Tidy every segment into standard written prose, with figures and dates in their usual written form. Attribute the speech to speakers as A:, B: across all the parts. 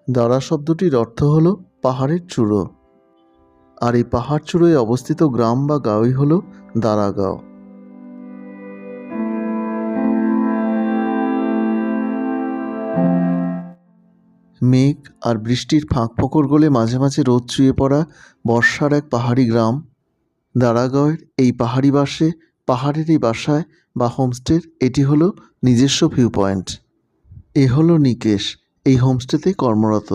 A: দারা শব্দটির অর্থ হল পাহাড়ের চূড়ো, আর এই পাহাড় চূড়োয় অবস্থিত গ্রাম বা গাঁওই হল দারাগাঁও। মেঘ আর বৃষ্টির ফাঁক ফোকর গলে মাঝে মাঝে রোদ চুয়ে পড়া বর্ষার এক পাহাড়ি গ্রাম দারাগাঁওয়ের এই পাহাড়ি বাসে, পাহাড়ের এই বাসায় বা হোমস্টের এটি হলো নিজস্ব ভিউ পয়েন্ট। এ হলো নিকেশ, এই হোমস্টেতে কর্মরত।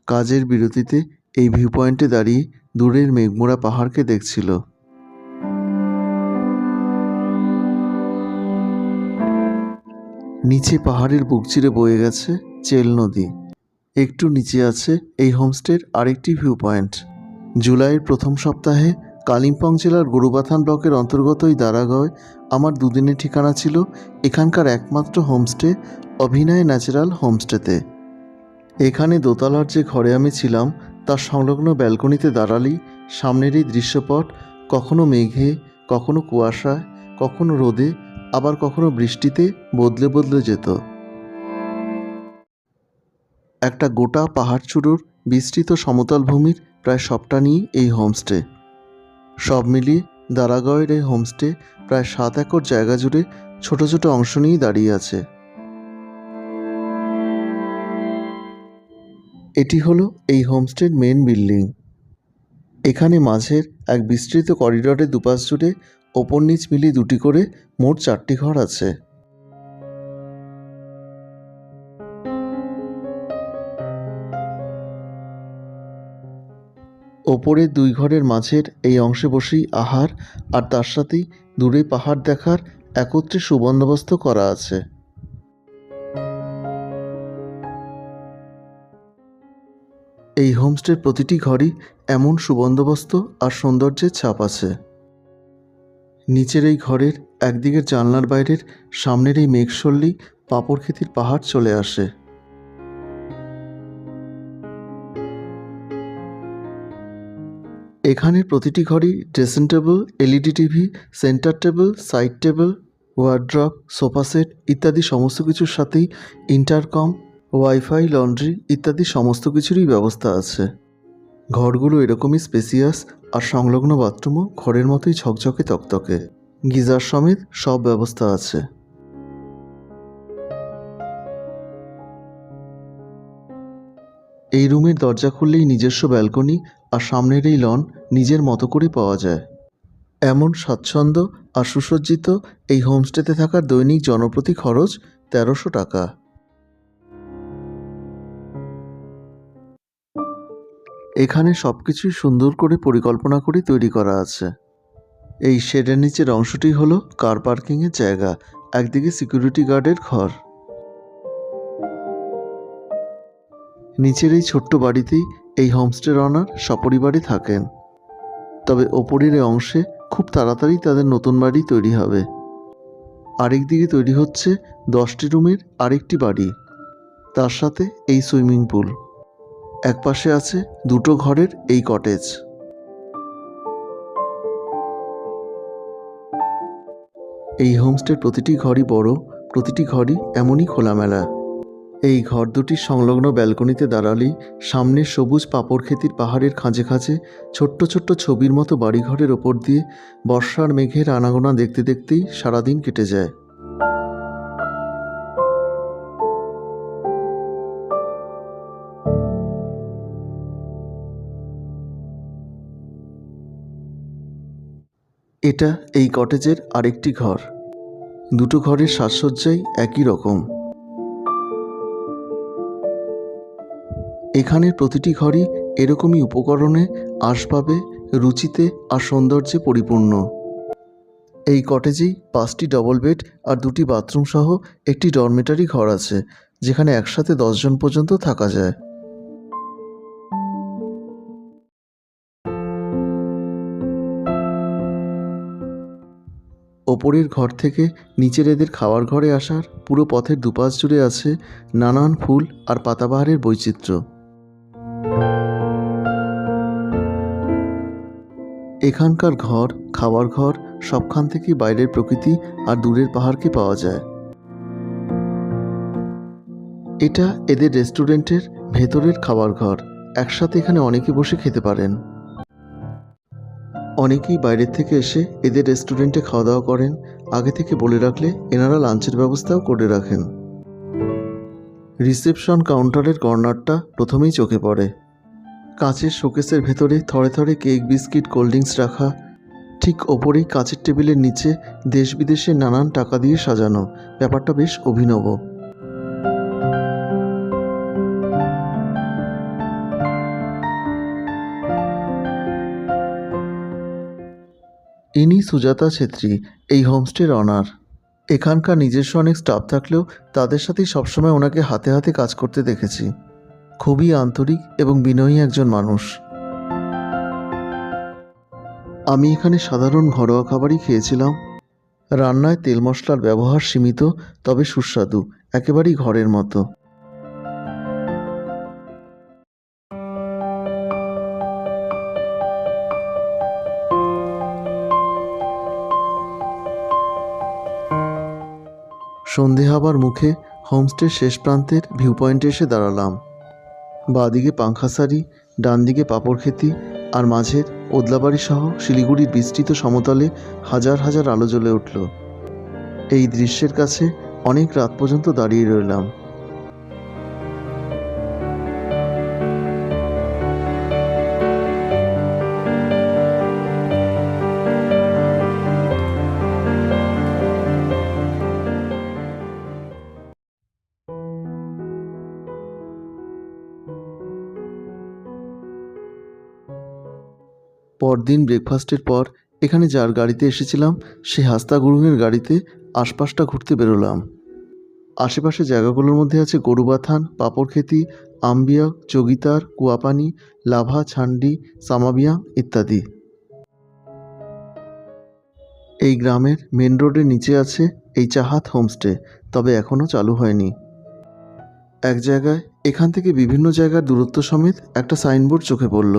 A: কাজের বিরতিতে এই ভিউ পয়েন্টে দাঁড়িয়ে দূরের মেঘমোড়া পাহাড়কে দেখছিল। নিচে পাহাড়ের বুক চিরে বয়ে গেছে চেল নদী। একটু নিচে আছে এই হোমস্টের আরেকটি ভিউ পয়েন্ট। জুলাইয়ের প্রথম সপ্তাহে কালিম্পং জেলার গরুবাথান ব্লকের অন্তর্গত এই দারাগাঁওয়ে আমার দুদিনের ঠিকানা ছিল এখানকার একমাত্র হোমস্টে অভিনয় ন্যাচারাল হোমস্টেতে। এখানে দোতলার যে ঘরে আমি ছিলাম তার সংলগ্ন ব্যালকনিতে দাঁড়ালেই সামনের এই দৃশ্যপট কখনো মেঘে, কখনো কুয়াশায়, কখনো রোদে, আবার কখনো বৃষ্টিতে বদলে বদলে যেত। একটা গোটা পাহাড় চূড়োর বিস্তৃত সমতল ভূমির প্রায় সবটা নিয়ে এই হোমস্টে। সব মিলিয়ে দারাগাঁওয়ের এই হোমস্টে প্রায় 7 একর জায়গা জুড়ে ছোট ছোট অংশ নিয়েই দাঁড়িয়ে আছে। এটি হলো এই হোমস্টের মেন বিল্ডিং। এখানে মাঝের এক বিস্তৃত করিডোরের দুপাশ জুড়ে ওপর নিচ মিলিয়ে 2টি করে মোট 4টি ঘর আছে। ওপরের 2 ঘরের মাঝের এই অংশে বসেই আহার, আর তার সাথেই দূরে পাহাড় দেখার একত্রে সুবন্দোবস্ত করা আছে। এই হোমস্টের প্রতিটি ঘরই এমন সুবন্দোবস্ত আর সৌন্দর্যের ছাপ আছে। নিচের এই ঘরের একদিকের জানলার বাইরের সামনের এই মেঘশল্যি পাপড় খেতির পাহাড় চলে আসে। এখানের প্রতিটি ঘরই dressing table, LED TV, centre table, side table, wardrobe, sofa set ইত্যাদি সমস্ত কিছুর সাথেই ইন্টারকম, ওয়াইফাই, লন্ড্রি ইত্যাদি সমস্ত কিছুরই ব্যবস্থা আছে। ঘরগুলো এরকমই স্পেসিয়াস, আর সংলগ্ন বাথরুমও ঘরের মতোই ঝকঝকে তকতকে। গিজার সমেত সব ব্যবস্থা আছে। এই রুমের দরজা খুললেই নিজস্ব ব্যালকনি আর সামনের এই লন নিজের মতো করে পাওয়া যায়। এমন স্বাচ্ছন্দ্য আর সুসজ্জিত এই হোমস্টেতে থাকার দৈনিক জনপ্রতি খরচ 1300 টাকা। এখানে সব কিছুই সুন্দর করে পরিকল্পনা করে তৈরি করা আছে। এই শেডের নিচের অংশটি হলো কার পার্কিংয়ের জায়গা, একদিকে সিকিউরিটি গার্ডের ঘর। নিচের এই ছোট্ট বাড়িতেই এই হোমস্টের অনার সপরিবারে থাকেন। তবে ওপরের এই অংশে খুব তাড়াতাড়ি তাদের নতুন বাড়ি তৈরি হবে। আরেক দিকে তৈরি হচ্ছে 10টি রুমের আরেকটি বাড়ি, তার সাথে এই সুইমিং পুল। একপাশে আছে 2টো ঘরের এই কটেজ। এই হোমস্টের প্রতিটি ঘরই বড়, প্রতিটি ঘরই এমনই খোলামেলা। এই ঘর দুটির সংলগ্ন ব্যালকনিতে দাঁড়ালেই সামনের সবুজ পাপড় খেতির পাহাড়ের খাঁজে খাঁজে ছোট্ট ছোট্ট ছবির মতো বাড়িঘরের ওপর দিয়ে বর্ষার মেঘের আনাগোনা দেখতে দেখতেই সারাদিন কেটে যায়। এটা এই কটেজের আরেকটি ঘর। দুটো ঘরের সাজসজ্জাই একই রকম। এখানের প্রতিটি ঘরই এরকমই উপকরণে, আসবাবে, রুচিতে আর সৌন্দর্যে পরিপূর্ণ। এই কটেজেই 5টি ডবল বেড আর 2টি বাথরুম সহ একটি ডরমেটারি ঘর আছে, যেখানে একসাথে 10 জন পর্যন্ত থাকা যায়। ওপরের ঘর থেকে নিচের এদের খাওয়ার ঘরে আসার পুরো পথের দুপাশ জুড়ে আছে নানান ফুল আর পাতাবাহারের বৈচিত্র্য। এখানকার ঘর, খাওয়ার ঘর সবখান থেকেই বাইরের প্রকৃতি আর দূরের পাহাড়কে পাওয়া যায়। এটা এদের রেস্টুরেন্টের ভেতরের খাওয়ার ঘর। একসাথে এখানে অনেকে বসে খেতে পারেন। অনেকেই বাইরের থেকে এসে এদের রেস্টুরেন্টে খাওয়া দাওয়া করেন। আগে থেকে বলে রাখলে এনারা লাঞ্চের ব্যবস্থাও করে রাখেন। রিসেপশন কাউন্টারের কর্নারটা প্রথমেই চোখে পড়ে। কাঁচের শোকেসের ভেতরে থরে থরে কেক, বিস্কিট, কোল্ড ড্রিঙ্কস রাখা। ঠিক ওপরেই কাঁচের টেবিলের নিচে দেশ বিদেশের নানান টাকা দিয়ে সাজানো। ব্যাপারটা বেশ অভিনব। ইনি সুজাতা ছেত্রী, এই হোমস্টের অনার। এখানকার নিজস্ব অনেক স্টাফ থাকলেও তাদের সাথেই সবসময় ওনাকে হাতে হাতে কাজ করতে দেখেছি। খুবই আন্তরিক এবং বিনয়ী একজন মানুষ। আমি এখানে সাধারণ ঘরোয়া খাবারই খেয়েছিলাম। রান্নায় তেল মশলার ব্যবহার সীমিত, তবে সুস্বাদু, একেবারেই ঘরের মতো। সন্ধে হবার মুখে হোমস্টের শেষ প্রান্তের ভিউ পয়েন্টে এসে দাঁড়ালাম। বাঁদিকে পাংখাসারি, ডান দিকে পাপড়খেতি আর মাঝের ওদলাবাড়ি সহ শিলিগুড়ির বিস্তৃত সমতলে হাজার হাজার আলো জ্বলে উঠল। এই দৃশ্যের কাছে অনেক রাত পর্যন্ত দাঁড়িয়ে রইলাম। পরদিন ব্রেকফাস্টের পর এখানে যার গাড়িতে এসেছিলাম সে হাস্তা গুরুংয়ের গাড়িতে আশপাশটা ঘুরতে বেরোলাম। আশেপাশে জায়গাগুলোর মধ্যে আছে গরুবাথান, পাপড়খেতি, আম্বিয়া, চগিতার, কুয়াপানি, লাভা, ছান্ডি, সামাবিয়া ইত্যাদি। এই গ্রামের মেন রোডের নিচে আছে এই চাহাত হোমস্টে, তবে এখনও চালু হয়নি। এক জায়গায় এখান থেকে বিভিন্ন জায়গার দূরত্ব সমেত একটা সাইনবোর্ড চোখে পড়ল।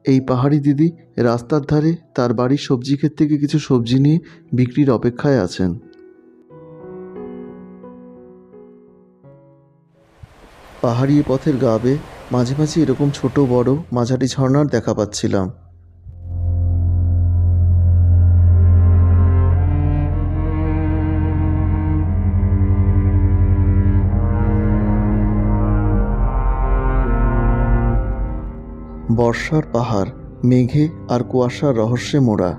A: এই পাহাড়ি দিদি রাস্তার ধারে তার বাড়ির সবজি ক্ষেত থেকে কিছু সবজি নিয়ে বিক্রির অপেক্ষায় আছেন। পাহাড়ি পথের গা বেয়ে মাঝে মাঝে এরকম ছোট বড় মাঝারি ঝর্ণার দেখা পাচ্ছিলাম। বর্ষার পাহাড় মেঘে আর কুয়াশার রহস্যে মোড়া।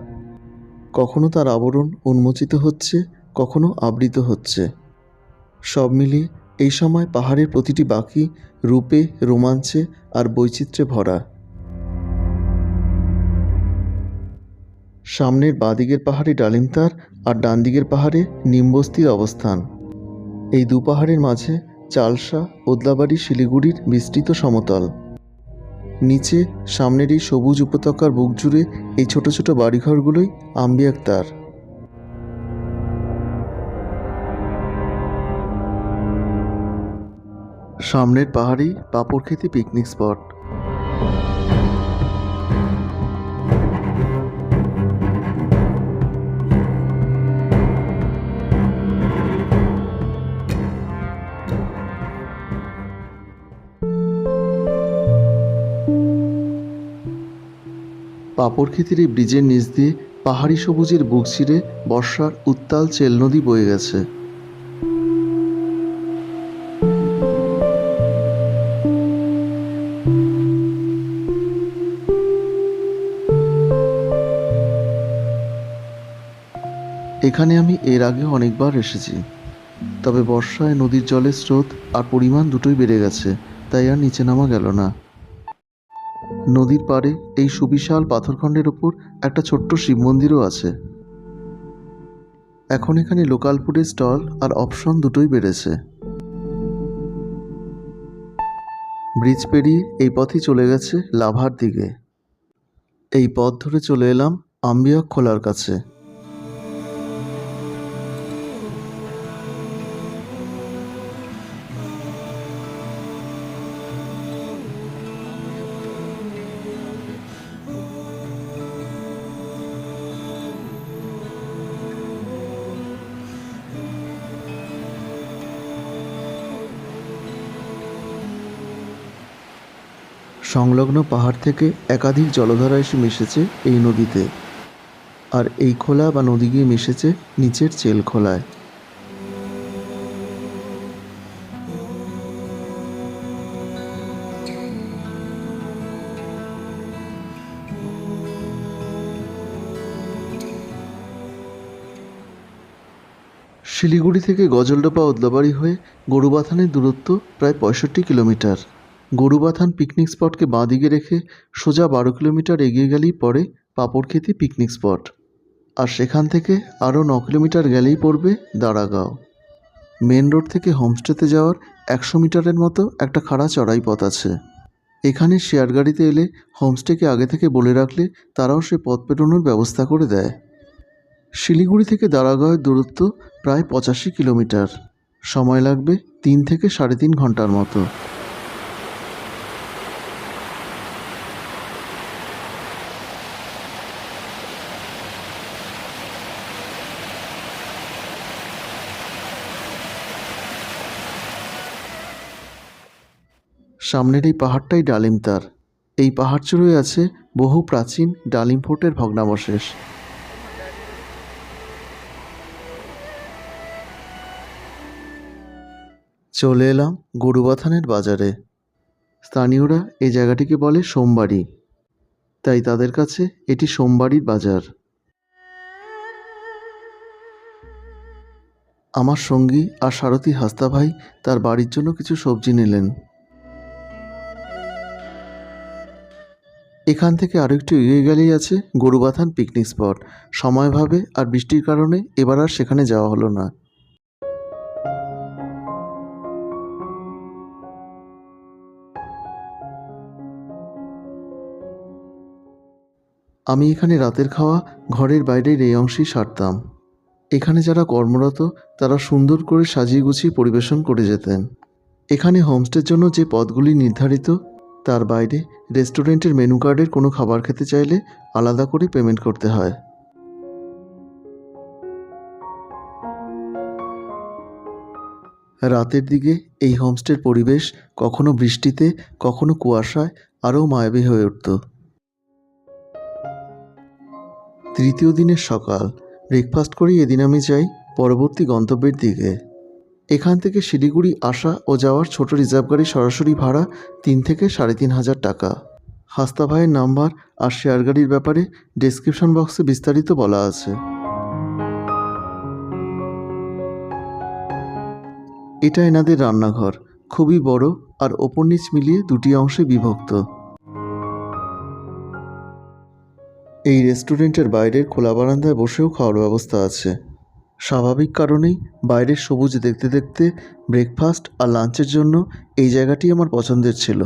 A: কখনো তার আবরণ উন্মোচিত হচ্ছে, কখনো আবৃত হচ্ছে। সব মিলিয়ে এই সময় পাহাড়ের প্রতিটি বাঁকি রূপে, রোমাঞ্চে আর বৈচিত্র্যে ভরা। সামনের বাঁদিকের পাহাড়ে ডালিমতার আর ডান দিকের পাহাড়ে নিমবস্তির অবস্থান। এই দু পাহাড়ের মাঝে চালসা, ওদলাবাড়ি, শিলিগুড়ির বিস্তৃত সমতল। নিচে সামনের এই সবুজ উপত্যকার বুক জুড়ে এই ছোট ছোট বাড়িঘরগুলোই আম্বিয়াক্তার। সামনের পাহাড়েই পাপড়খেতি পিকনিক স্পট। পাপড়খেতির এই ব্রিজের নিচ দিয়ে পাহাড়ি সবুজের বুক চিরে বর্ষার উত্তাল চেল নদী বয়ে গেছে। এখানে আমি এর আগেও অনেকবার এসেছি, তবে বর্ষায় নদীর জলের স্রোত আর পরিমাণ দুটোই বেড়ে গেছে, তাই আর নিচে নামা গেল না। নদীর পাড়ে এই সুবিশাল পাথরখণ্ডের ওপর একটা ছোট্ট শিব মন্দিরও আছে। এখন এখানে লোকাল ফুডের স্টল আর অপশন দুটোই বেড়েছে। ব্রিজ পেরিয়ে এই পথই চলে গেছে লাভার দিকে। এই পথ ধরে চলে এলাম আম্বিয়াক খোলার কাছে। সংলগ্ন পাহাড় থেকে একাধিক জলধারা এসে মিশেছে এই নদীতে, আর এই খোলা বা নদী গিয়ে মিশেছে নিচের চেল খোলায়। শিলিগুড়ি থেকে গজলডোবা ওদলাবাড়ি হয়ে গরুবাথানের দূরত্ব প্রায় 65 কিলোমিটার। গরুবাথান পিকনিক স্পটকে বাঁ দিকে রেখে সোজা 12 কিলোমিটার এগিয়ে গেলেই পড়ে পাপড়খেতি পিকনিক স্পট, আর সেখান থেকে আরও 9 কিলোমিটার গেলেই পড়বে দাঁড়াগাঁও। মেন রোড থেকে হোমস্টেতে যাওয়ার 100 মিটারের মতো একটা খাড়া চড়াই পথ আছে। এখানে শেয়ার গাড়িতে এলে হোমস্টেকে আগে থেকে বলে রাখলে তারাও সে পথ পেরোনোর ব্যবস্থা করে দেয়। শিলিগুড়ি থেকে দাঁড়াগাঁওয়ের দূরত্ব প্রায় 85 কিলোমিটার। সময় লাগবে 3 থেকে 3.5 ঘন্টার মতো। সামনের এই পাহাড়টাই ডালিমতার। এই পাহাড় চূড়োয় আছে বহু প্রাচীন ডালিম ফোর্টের ভগ্নাবশেষ। চলে এলাম গরুবাথানের বাজারে। স্থানীয়রা এই জায়গাটিকে বলে সোমবাড়ি, তাই তাদের কাছে এটি সোমবাড়ির বাজার। আমার সঙ্গী আর সারথি হাস্তা ভাই তার বাড়ির জন্য কিছু সবজি নিলেন। এখান থেকে আরও একটু এগিয়ে গেলেই আছে গরুবাথান পিকনিক স্পট। সময়ভাবে আর বৃষ্টির কারণে এবার আর সেখানে যাওয়া হলো না। আমি এখানে রাতের খাওয়া ঘরের বাইরের এই অংশেই সারতাম। এখানে যারা কর্মরত তারা সুন্দর করে সাজিয়ে গুছিয়ে পরিবেশন করে যেতেন। এখানে হোমস্টের জন্য যে পদগুলি নির্ধারিত তার বাইরে রেস্টুরেন্টের মেনু কার্ডের কোনো খাবার খেতে চাইলে আলাদা করে পেমেন্ট করতে হয়। রাতের দিকে এই হোমস্টের পরিবেশ কখনো বৃষ্টিতে কখনো কুয়াশায় আরও মায়াবী হয়ে উঠত। তৃতীয় দিনের সকাল ব্রেকফাস্ট করেই এদিন আমি যাই পরবর্তী গন্তব্যের দিকে। এখান থেকে শিলিগুড়ি আসা ও যাওয়ার ছোট রিজার্ভ গাড়ি সরাসরি ভাড়া 3 থেকে 3,500 টাকা। হাস্তা ভাইয়ের নাম্বার আর শেয়ার গাড়ির ব্যাপারে ডেসক্রিপশন বক্সে বিস্তারিত বলা আছে। এটা এনাদের রান্নাঘর, খুবই বড় আর ওপর নিচ মিলিয়ে 2টি অংশে বিভক্ত। এই রেস্টুরেন্টের বাইরের খোলা বারান্দায় বসেও খাওয়ার ব্যবস্থা আছে। স্বাভাবিক কারণেই বাইরের সবুজ দেখতে দেখতে ব্রেকফাস্ট আর লাঞ্চের জন্য এই জায়গাটি আমার পছন্দের ছিল।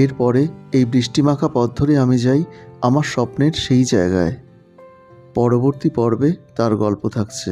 A: এরপরে এই বৃষ্টিমাখা পথ ধরে আমি যাই আমার স্বপ্নের সেই জায়গায়। পরবর্তী পর্বে তার গল্প থাকছে।